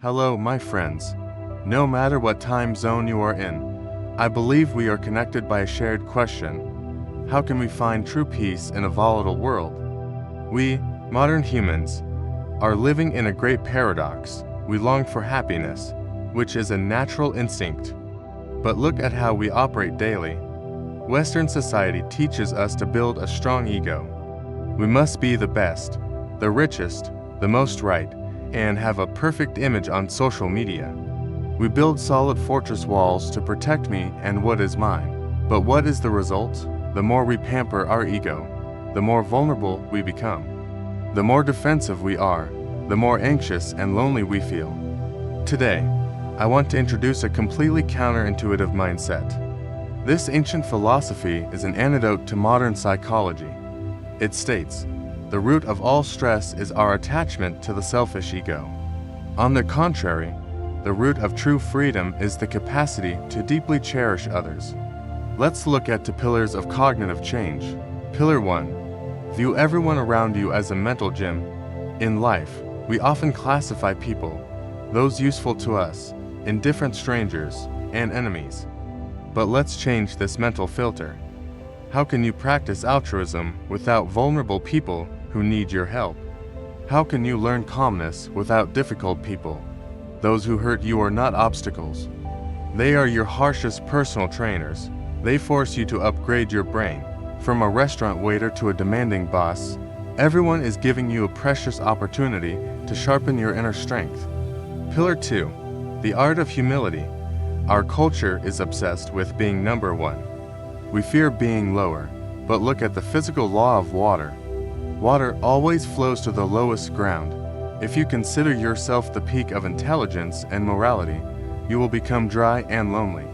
Hello, my friends. No matter what time zone you are in, I believe we are connected by a shared question. How can we find true peace in a volatile world? We, modern humans, are living in a great paradox. We long for happiness, which is a natural instinct. But look at how we operate daily. Western society teaches us to build a strong ego. We must be the best, the richest, the most right, and have a perfect image on social media. We build solid fortress walls to protect me and what is mine. But what is the result? The more we pamper our ego, the more vulnerable we become. The more defensive we are, the more anxious and lonely we feel. Today, I want to introduce a completely counterintuitive mindset. This ancient philosophy is an antidote to modern psychology. It states, the root of all stress is our attachment to the selfish ego. On the contrary, the root of true freedom is the capacity to deeply cherish others. Let's look at the pillars of cognitive change. Pillar 1. View everyone around you as a mental gym. In life, we often classify people, those useful to us, indifferent strangers, and enemies. But let's change this mental filter. How can you practice altruism without vulnerable people who need your help? How can you learn calmness without difficult people? Those who hurt you are not obstacles. They are your harshest personal trainers. They force you to upgrade your brain. From a restaurant waiter to a demanding boss, everyone is giving you a precious opportunity to sharpen your inner strength. Pillar 2. The art of humility. Our culture is obsessed with being number one. We fear being lower, but look at the physical law of water. Water always flows to the lowest ground. If you consider yourself the peak of intelligence and morality, you will become dry and lonely.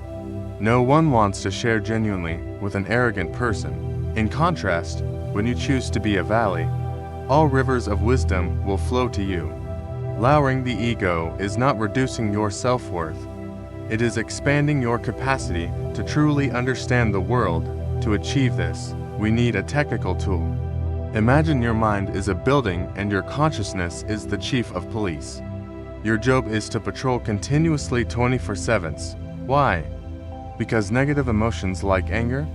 No one wants to share genuinely with an arrogant person. In contrast, when you choose to be a valley, all rivers of wisdom will flow to you. Lowering the ego is not reducing your self-worth. It is expanding your capacity to truly understand the world. To achieve this, we need a technical tool. Imagine your mind is a building and your consciousness is the chief of police. Your job is to patrol continuously 24/7. Why? Because negative emotions like anger,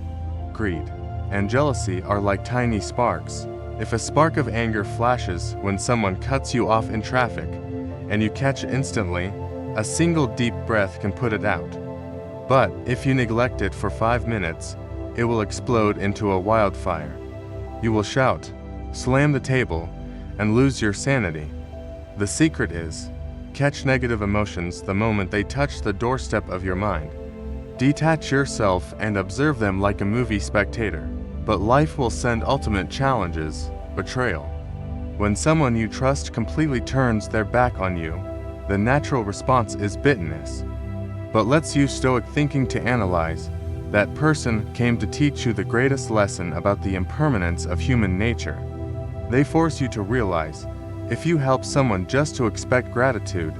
greed, and jealousy are like tiny sparks. If a spark of anger flashes when someone cuts you off in traffic, and you catch it instantly, a single deep breath can put it out. But if you neglect it for 5 minutes, it will explode into a wildfire. You will shout, slam the table, and lose your sanity. The secret is, catch negative emotions the moment they touch the doorstep of your mind. Detach yourself and observe them like a movie spectator. But life will send ultimate challenges, betrayal. When someone you trust completely turns their back on you, the natural response is bitterness. But let's use Stoic thinking to analyze. That person came to teach you the greatest lesson about the impermanence of human nature. They force you to realize, if you help someone just to expect gratitude,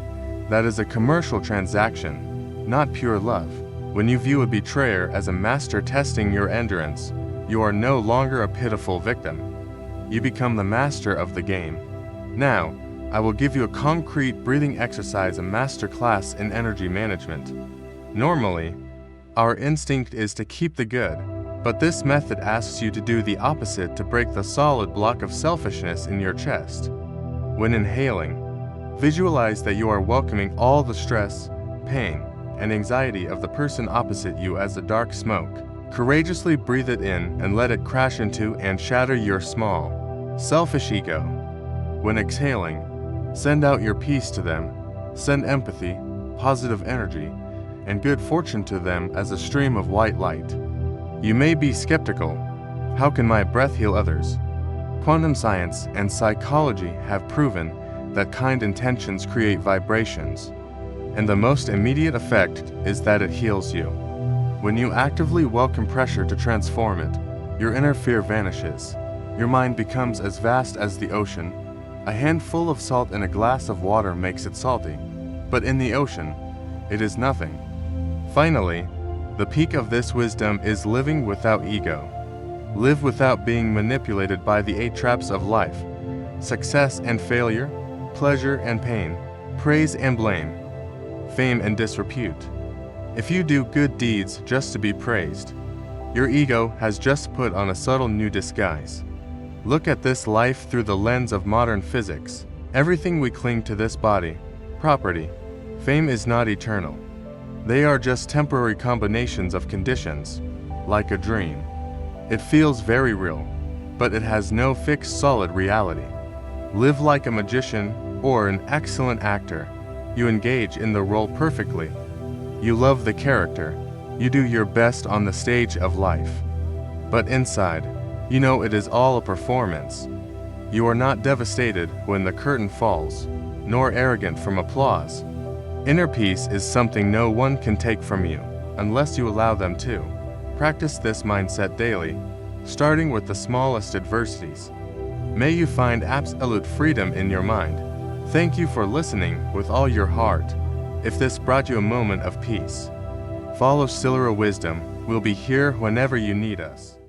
that is a commercial transaction, not pure love. When you view a betrayer as a master testing your endurance, you are no longer a pitiful victim. You become the master of the game. Now, I will give you a concrete breathing exercise, a master class in energy management. Normally, our instinct is to keep the good, but this method asks you to do the opposite to break the solid block of selfishness in your chest. When inhaling, visualize that you are welcoming all the stress, pain, and anxiety of the person opposite you as a dark smoke. Courageously breathe it in and let it crash into and shatter your small, selfish ego. When exhaling, send out your peace to them. Send empathy, positive energy, and good fortune to them as a stream of white light. You may be skeptical. How can my breath heal others? Quantum science and psychology have proven that kind intentions create vibrations, and the most immediate effect is that it heals you. When you actively welcome pressure to transform it, your inner fear vanishes. Your mind becomes as vast as the ocean. A handful of salt in a glass of water makes it salty, but in the ocean, it is nothing. Finally, the peak of this wisdom is living without ego. Live without being manipulated by the 8 traps of life: success and failure, pleasure and pain, praise and blame, fame and disrepute. If you do good deeds just to be praised, your ego has just put on a subtle new disguise. Look at this life through the lens of modern physics. Everything we cling to, this body, property, fame, is not eternal. They are just temporary combinations of conditions, like a dream. It feels very real, but it has no fixed solid reality. Live like a magician or an excellent actor. You engage in the role perfectly. You love the character. You do your best on the stage of life. But inside, you know it is all a performance. You are not devastated when the curtain falls, nor arrogant from applause. Inner peace is something no one can take from you, unless you allow them to. Practice this mindset daily, starting with the smallest adversities. May you find absolute freedom in your mind. Thank you for listening with all your heart. If this brought you a moment of peace, follow Stillora Wisdom. We'll be here whenever you need us.